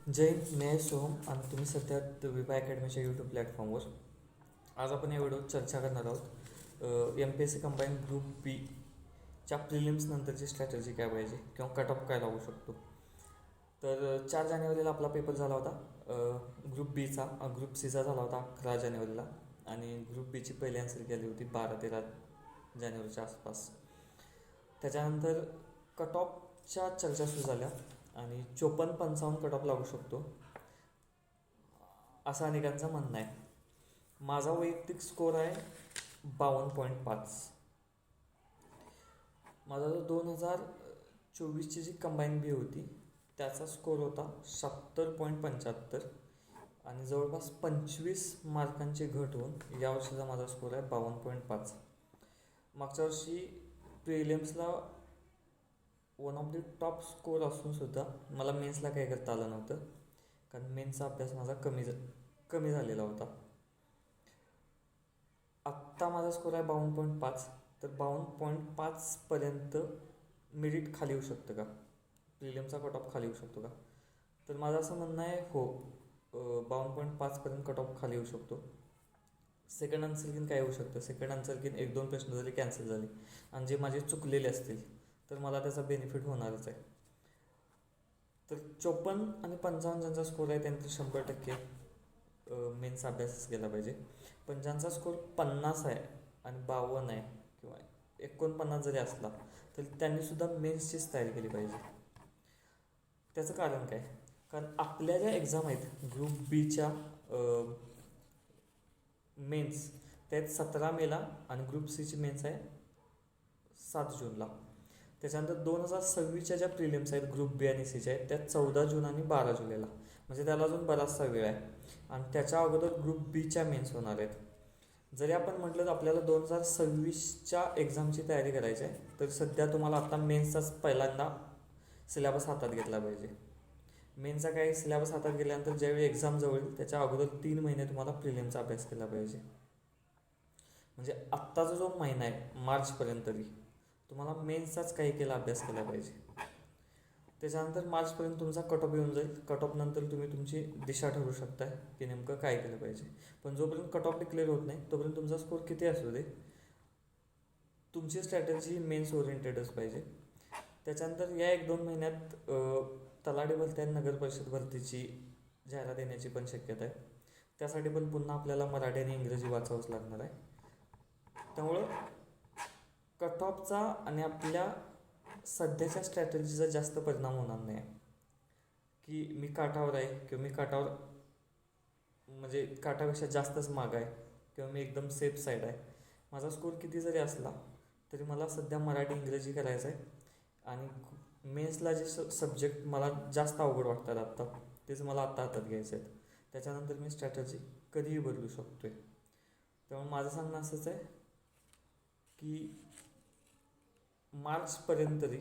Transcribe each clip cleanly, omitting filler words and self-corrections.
जय हिंद, मी आहे सोहम आणि तुम्ही सध्या विभा अकॅडमीच्या यूट्यूब प्लॅटफॉर्मवर. आज आपण या व्हिडिओत चर्चा करणार आहोत M P S C combine group बीच्या प्रिलिम्स नंतरची स्ट्रॅटर्जी काय पाहिजे किंवा कट ऑफ काय लागू शकतो. तर 4 जानेवारीला आपला पेपर झाला होता ग्रुप बीचा. ग्रुप सीचा झाला होता 11 जानेवारीला आणि ग्रुप बीची पहिली आन्सर केली होती 12-13 जानेवारीच्या आसपास. त्याच्यानंतर कट ऑफच्या चर्चा सुरू झाल्या आणि 54-55 कट ऑफ लागू शकतो असं अनेकांचं म्हणणं आहे. माझा वैयक्तिक स्कोर आहे 52.5. माझा जो 2024ची जी कंबाईन बी होती त्याचा स्कोर होता 70.75 आणि जवळपास 25 मार्कांची घट होऊन यावर्षीचा माझा स्कोर आहे 52.5. मागच्या वर्षी प्रिलिम्सला one of the top score असूनसुद्धा मला मेन्सला काही करता आलं नव्हतं, कारण मेन्सचा अभ्यास माझा कमी झालेला होता. आत्ता माझा स्कोर आहे 52.5. तर 52.5पर्यंत मेरिट खाली येऊ शकतं का, प्रिलिमचा कट ऑफ खाली येऊ शकतो का? तर माझं असं म्हणणं आहे हो, 52.5पर्यंत कट ऑफ खाली येऊ शकतो. सेकंड आन्सर काय येऊ शकतं, सेकंड आन्सर 1-2 प्रश्न जरी कॅन्सल झाले आणि जे माझे चुकलेले असतील तर मला त्याचा बेनिफिट होणारच आहे. तर 54 आणि 55 ज्यांचा स्कोर आहे त्यांनी 100% मेन्स अभ्यासच केला पाहिजे. पण ज्यांचा स्कोर 50 आहे आणि 52 आहे किंवा 49 जरी असला तर त्यांनीसुद्धा मेन्सचीच तयारी केली पाहिजे. त्याचं कारण काय, कारण आपल्या ज्या एक्झाम आहेत ग्रुप बीच्या मेन्स त्यात 17 मेला आणि ग्रुप सीची मेन्स आहे 7 जूनला. त्याच्यानंतर 2026च्या ज्या प्रिलिम्स आहेत ग्रुप बी आणि सीच्या आहेत त्या 14 जून आणि 12 जुलैला, म्हणजे त्याला अजून बराचसा वेळ आहे. आणि त्याच्या अगोदर ग्रुप बीच्या मेन्स होणार आहेत. जरी आपण म्हटलं तर आपल्याला 2026च्या एक्झामची तयारी करायची आहे तर सध्या तुम्हाला आता मेन्सचाच पहिल्यांदा सिलेबस हातात घेतला पाहिजे. मेन्सचा काही सिलेबस हातात गेल्यानंतर ज्यावेळी एक्झाम जवळ येईल त्याच्या अगोदर 3 महिने तुम्हाला प्रिलिमचा अभ्यास केला पाहिजे. म्हणजे आत्ताचा जो महिना आहे मार्चपर्यंत तरी तुम्हाला मेन्सचाच काही केला अभ्यास केला पाहिजे. त्याच्यानंतर मार्चपर्यंत तुमचा कट ऑफ येऊन जाईल. कट ऑफ नंतर तुम्ही तुमची दिशा ठरवू शकताय की नेमकं काय केलं पाहिजे. पण जोपर्यंत कट ऑफ डिक्लेअर होत नाही तोपर्यंत तुमचा स्कोर किती असू दे, तुमची स्ट्रॅटेजी मेन्स ओरिएंटेडच पाहिजे. त्याच्यानंतर या 1-2 महिन्यात तलाठी भरती आणि नगर परिषद भरतीची जाहिरात येण्याची पण शक्यता आहे. त्यासाठी पण पुन्हा आपल्याला मराठी आणि इंग्रजी वाचावंच लागणार आहे. त्यामुळं कट ऑफचा आणि आपल्या सध्याच्या स्ट्रॅटेजीचा जास्त परिणाम होणार नाही की मी काठावर आहे किंवा मी काठावर म्हणजे काठापेक्षा जास्तच माग आहे किंवा मी एकदम सेफ साईड आहे. माझा स्कोर किती जरी असला तरी मला सध्या मराठी इंग्रजी करायचं आहे आणि मेन्सला जे सब्जेक्ट मला जास्त अवघड वाटतात आत्ता तेच मला आत्ता हातात घ्यायचे आहेत. त्याच्यानंतर मी स्ट्रॅटर्जी कधीही बदलू शकतो आहे. त्यामुळे माझं सांगणं असंच आहे की मार्चपर्यंत तरी,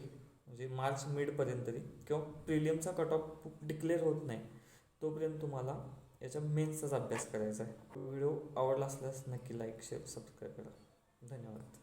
म्हणजे मार्च मिडपर्यंत तरी किंवा प्रिलियमचा कट ऑफ डिक्लेअर होत नाही तोपर्यंत तुम्हाला याच्या मेन्सचाच अभ्यास करायचा आहे. व्हिडिओ आवडला असल्यास नक्की लाईक, शेअर, सबस्क्राईब करा. धन्यवाद.